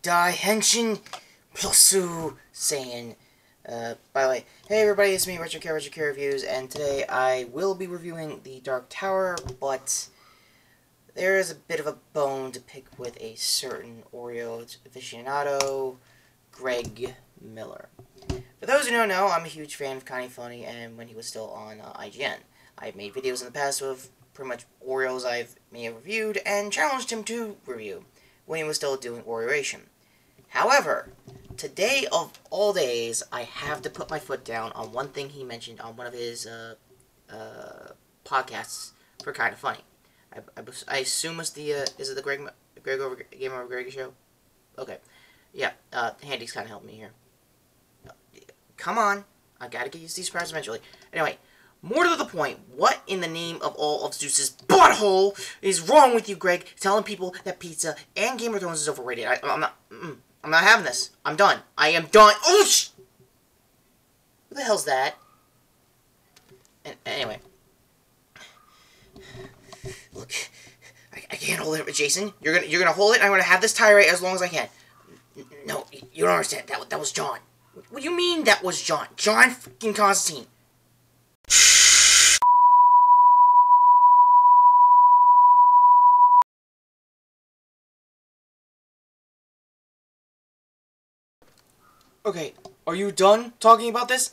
Dai Henshin Plosu Saiyan. By the way, hey everybody, it's me, Retro Care Reviews, and today I will be reviewing the Dark Tower, but there is a bit of a bone to pick with a certain Oreo aficionado, Greg Miller. For those who don't know, I'm a huge fan of Kinda Funny, and when he was still on IGN. I've made videos in the past of pretty much Oreos I may have reviewed, and challenged him to review, when he was still doing Oreoation. However, today of all days, I have to put my foot down on one thing he mentioned on one of his podcasts for Kinda Funny. I assume it's the, is it the Greg over Game Over Greg show? Okay. Yeah, Handy's kind of helping me here. Come on. I gotta get used to these prices eventually. Anyway, more to the point, what in the name of all of Zeus's butthole is wrong with you, Greg, telling people that pizza and Game of Thrones is overrated? I'm not having this. I'm done. I am done. Oh, Who the hell's that? Anyway. Look, I can't hold it, Jason. You're gonna hold it. I'm gonna have this tirade as long as I can. No, you don't understand. That was John. What do you mean that was John? John freaking Constantine. Okay, are you done talking about this?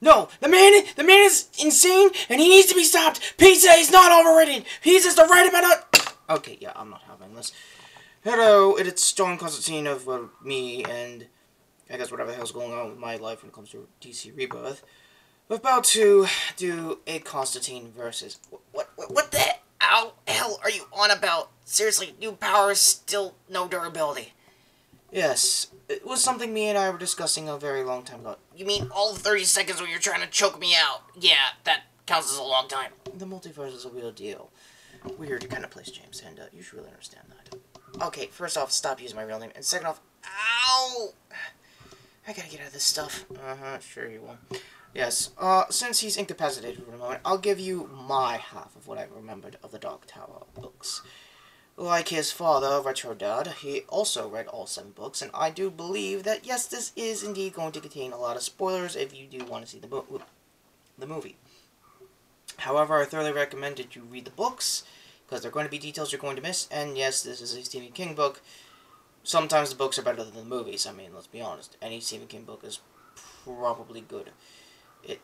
No, the man is insane, and he needs to be stopped. Pizza is not overrated. Pizza's the right amount of... Okay, yeah, I'm not having this. Hello, it's John Constantine of, well, me, and I guess whatever the hell's going on with my life when it comes to DC Rebirth. We're about to do a Constantine versus... What the hell are you on about? Seriously, new powers, still no durability. Yes, it was something me and I were discussing a very long time ago. You mean all 30 seconds when you're trying to choke me out? Yeah, that counts as a long time. The multiverse is a real deal. Weird kind of place, James, and you should really understand that. Okay, first off, stop using my real name, and second off, ow! I gotta get out of this stuff. Sure you will. Yes, since he's incapacitated for the moment, I'll give you my half of what I remembered of the Dark Tower books. Like his father, Retro Dad, he also read all 7 books, and I do believe that, yes, this is indeed going to contain a lot of spoilers if you do want to see the movie. However, I thoroughly recommend that you read the books, because there are going to be details you're going to miss, and yes, this is a Stephen King book. Sometimes the books are better than the movies, I mean, let's be honest. Any Stephen King book is probably good.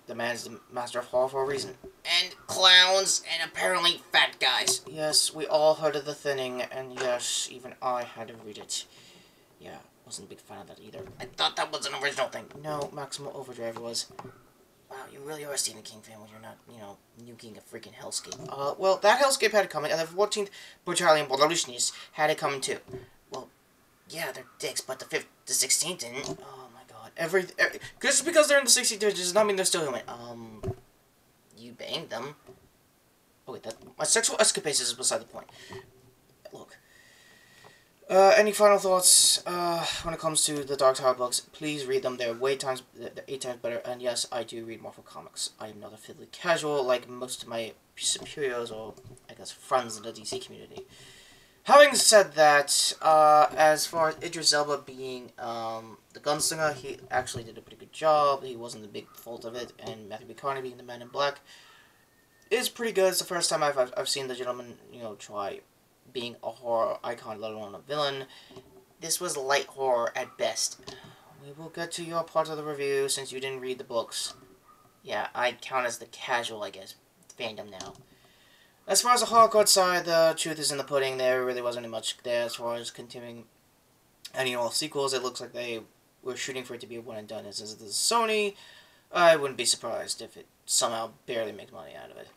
The man's the master of horror for a reason. And clowns, and apparently fat guys. Yes, we all heard of The Thinning, and yes, even I had to read it. Yeah, wasn't a big fan of that either. I thought that was an original thing. No, Maximum Overdrive was. Wow, you really are a Stephen King fan when you're not, you know, nuking a freaking hellscape. Well, that hellscape had it coming, and the 14th Battalion Bolshevniks had it coming too. Well, yeah, they're dicks, but the 16th didn't. Oh my god. Just because they're in the 16th does not mean they're still human. You banged them. Oh wait, my sexual escapades is beside the point. Look. Any final thoughts, when it comes to the Dark Tower books? Please read them. They're 8 times better, and yes, I do read Marvel Comics. I am not a fiddly casual like most of my superiors, or, I guess, friends in the DC community. Having said that, as far as Idris Elba being, the gunslinger, he actually did a pretty good job. He wasn't the big fault of it, and Matthew McConaughey being the Man in Black is pretty good. It's the first time I've seen the gentleman, you know, try being a horror icon, let alone a villain. This was light horror at best. We will get to your part of the review since you didn't read the books. Yeah, I count as the casual, I guess, fandom now. As far as the hardcore side, the truth is in the pudding. There really wasn't much there as far as continuing any all sequels. It looks like they were shooting for it to be a one and done. As this is Sony, I wouldn't be surprised if it somehow barely makes money out of it.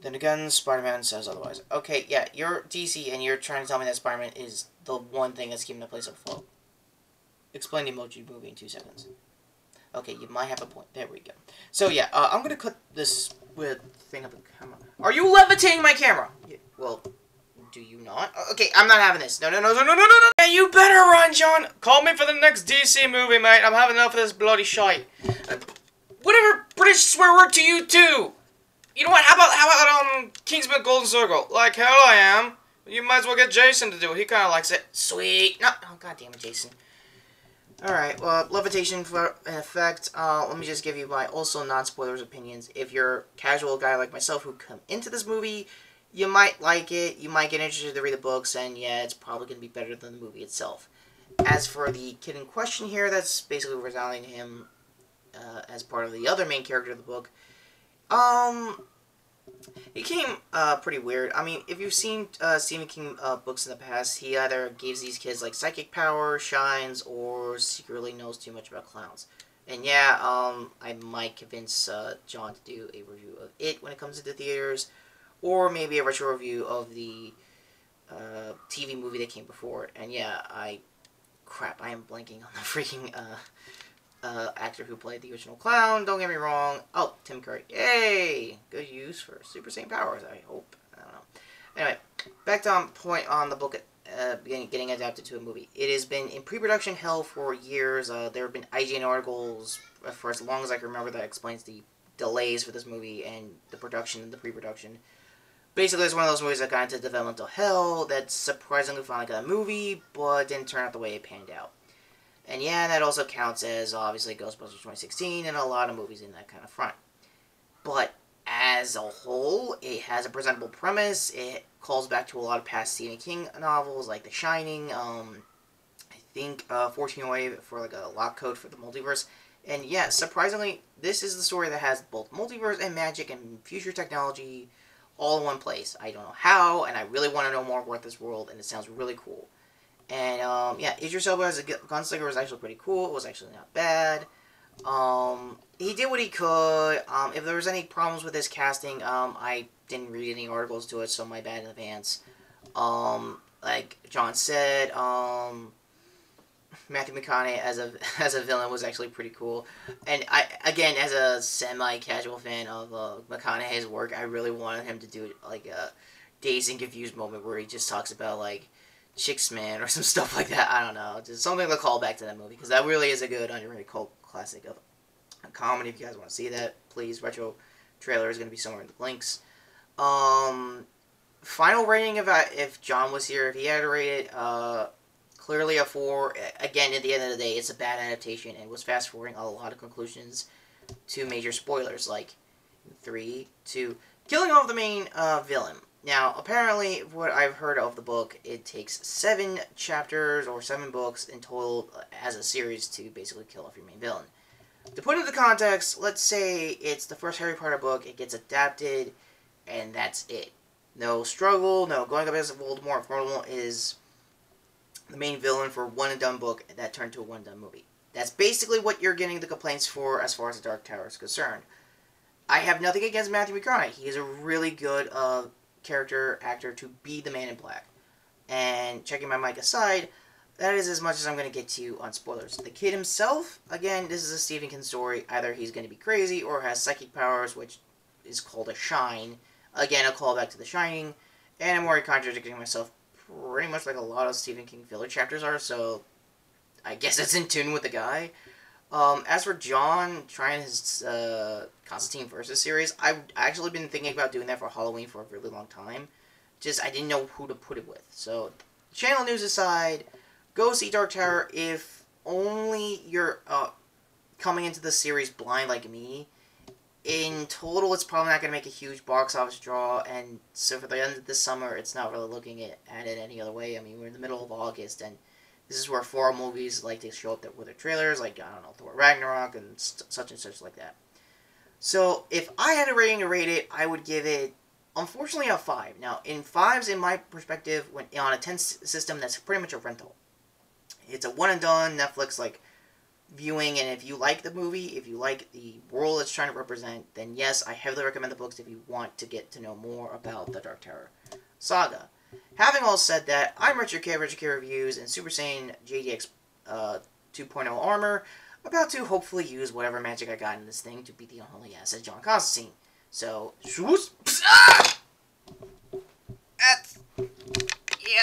Then again, Spider-Man says otherwise. Okay, yeah, you're DC and you're trying to tell me that Spider-Man is the one thing that's keeping the place afloat. Explain the Emoji Movie in 2 seconds. Okay, you might have a point. There we go. So yeah, I'm gonna cut this weird thing up the camera. Are you levitating my camera? Yeah, well, do you not? Okay, I'm not having this. No. Yeah, you better run, John. Call me for the next DC movie, mate. I'm having enough of this bloody shite. Whatever British swear word to you too. You know what? How about Kingsman Golden Circle? Like hell I am. You might as well get Jason to do it. He kind of likes it. Sweet. No, oh, God damn it, Jason. Alright, well, levitation for an effect. Let me just give you my also non-spoilers opinions. If you're a casual guy like myself who come into this movie, you might like it, you might get interested to read the books, and yeah, it's probably going to be better than the movie itself. As for the kid in question here, that's basically resigning him as part of the other main character of the book. He came pretty weird. I mean, if you've seen Stephen King books in the past, he either gives these kids like psychic power, shines, or secretly knows too much about clowns. And yeah, I might convince John to do a review of it when it comes into theaters, or maybe a retro review of the TV movie that came before it. And yeah, I am blanking on the freaking actor who played the original clown. Don't get me wrong. Oh, Tim Curry. Yay! Good use for Super Saiyan powers, I hope. I don't know. Anyway, back to point on the book getting adapted to a movie. It has been in pre-production hell for years. There have been IGN articles for as long as I can remember that explains the delays for this movie and the production and the pre-production. Basically, it's one of those movies that got into developmental hell that surprisingly finally got a movie, but didn't turn out the way it panned out. And yeah, that also counts as, obviously, Ghostbusters 2016 and a lot of movies in that kind of front. But as a whole, it has a presentable premise. It calls back to a lot of past Stephen King novels, like The Shining, I think 1408 for like a lock code for the multiverse. And yeah, surprisingly, this is the story that has both multiverse and magic and future technology all in one place. I don't know how, and I really want to know more about this world, and it sounds really cool. And, yeah, Idris Elba as a gunslinger was actually pretty cool. It was actually not bad. He did what he could. If there was any problems with his casting, I didn't read any articles to it, so my bad in advance. Like John said, Matthew McConaughey as a villain was actually pretty cool. And again, as a semi-casual fan of McConaughey's work, I really wanted him to do like a Dazed and Confused moment where he just talks about like Chicks Man or some stuff like that. I don't know, just something to call back to that movie because that really is a good underrated cult classic of a comedy. If you guys want to see that, please. Retro trailer is going to be somewhere in the links. Final rating if John was here, if he had to rate it, clearly a 4. Again, at the end of the day, it's a bad adaptation and was fast forwarding a lot of conclusions to major spoilers, like 3, 2, killing off the main villain. Now, apparently, what I've heard of the book, it takes 7 chapters or 7 books in total as a series to basically kill off your main villain. To put it into context, let's say it's the first Harry Potter book, it gets adapted, and that's it. No struggle, no going up against Voldemort. Voldemort is the main villain for a one-and-done book that turned to a one-and-done movie. That's basically what you're getting the complaints for as far as the Dark Tower is concerned. I have nothing against Matthew McConaughey. He is a really good character actor to be the Man in Black. And checking my mic aside, that is as much as I'm going to get to on spoilers. The kid himself, again, this is a Stephen King story. Either he's going to be crazy or has psychic powers, which is called a shine. Again, a callback to The Shining. And I'm already contradicting myself pretty much like a lot of Stephen King filler chapters are, so I guess it's in tune with the guy. As for John trying his Constantine Versus series, I've actually been thinking about doing that for Halloween for a really long time. Just, I didn't know who to put it with. So, channel news aside, go see Dark Tower if only you're coming into the series blind like me. In total, it's probably not going to make a huge box office draw, and so for the end of the summer, it's not really looking at it any other way. I mean, we're in the middle of August, and this is where foreign movies like to show up with their trailers, like, I don't know, Thor Ragnarok and such and such like that. So, if I had a rating to rate it, I would give it, unfortunately, a 5. Now, in 5s, in my perspective, when on a 10 system, that's pretty much a rental. It's a one-and-done Netflix, like, viewing, and if you like the movie, if you like the world it's trying to represent, then yes, I heavily recommend the books if you want to get to know more about the Dark Tower saga. Having all said that, I'm Richard K. Reviews, and Super Saiyan JDX 2.0 Armor, about to hopefully use whatever magic I got in this thing to beat the unholy ass of John Constantine. So,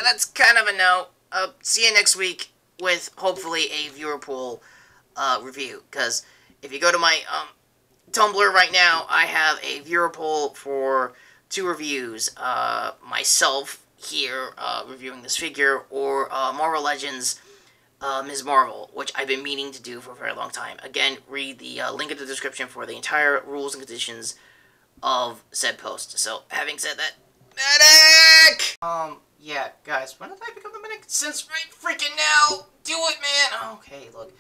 that's kind of a no. See you next week with hopefully a viewer pool review, because if you go to my Tumblr right now, I have a viewer poll for 2 reviews. Myself here reviewing this figure, or Marvel Legends Ms. Marvel, which I've been meaning to do for a very long time. Again, read the link in the description for the entire rules and conditions of said post. So, having said that, medic! Yeah, guys, when did I become the medic? Since right freaking now! Do it, man! Okay, look.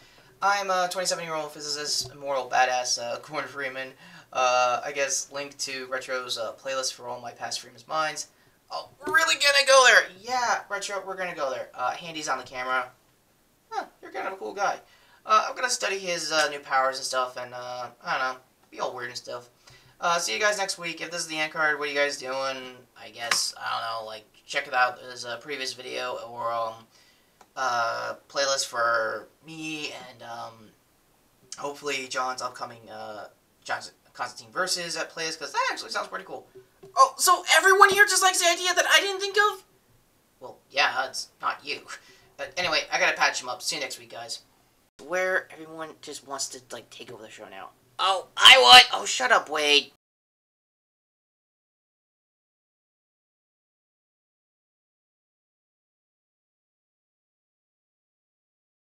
I'm a 27-year-old physicist, immortal badass, Gordon Freeman. I guess link to Retro's playlist for all my past Freeman's Minds. Oh, we're really gonna go there! Yeah, Retro, we're gonna go there. Handy's on the camera. Huh, you're kind of a cool guy. I'm gonna study his new powers and stuff, and, I don't know, be all weird and stuff. See you guys next week. If this is the end card, what are you guys doing? I guess, I don't know, like, check it out as a previous video, or, playlist for me, and, hopefully John's upcoming, John's Constantine Versus at playlist, because that actually sounds pretty cool. Oh, so everyone here just likes the idea that I didn't think of? Well, yeah, it's not you. But anyway, I gotta patch him up. See you next week, guys. Where everyone just wants to, like, take over the show now. Oh, I want... Oh, shut up, Wade.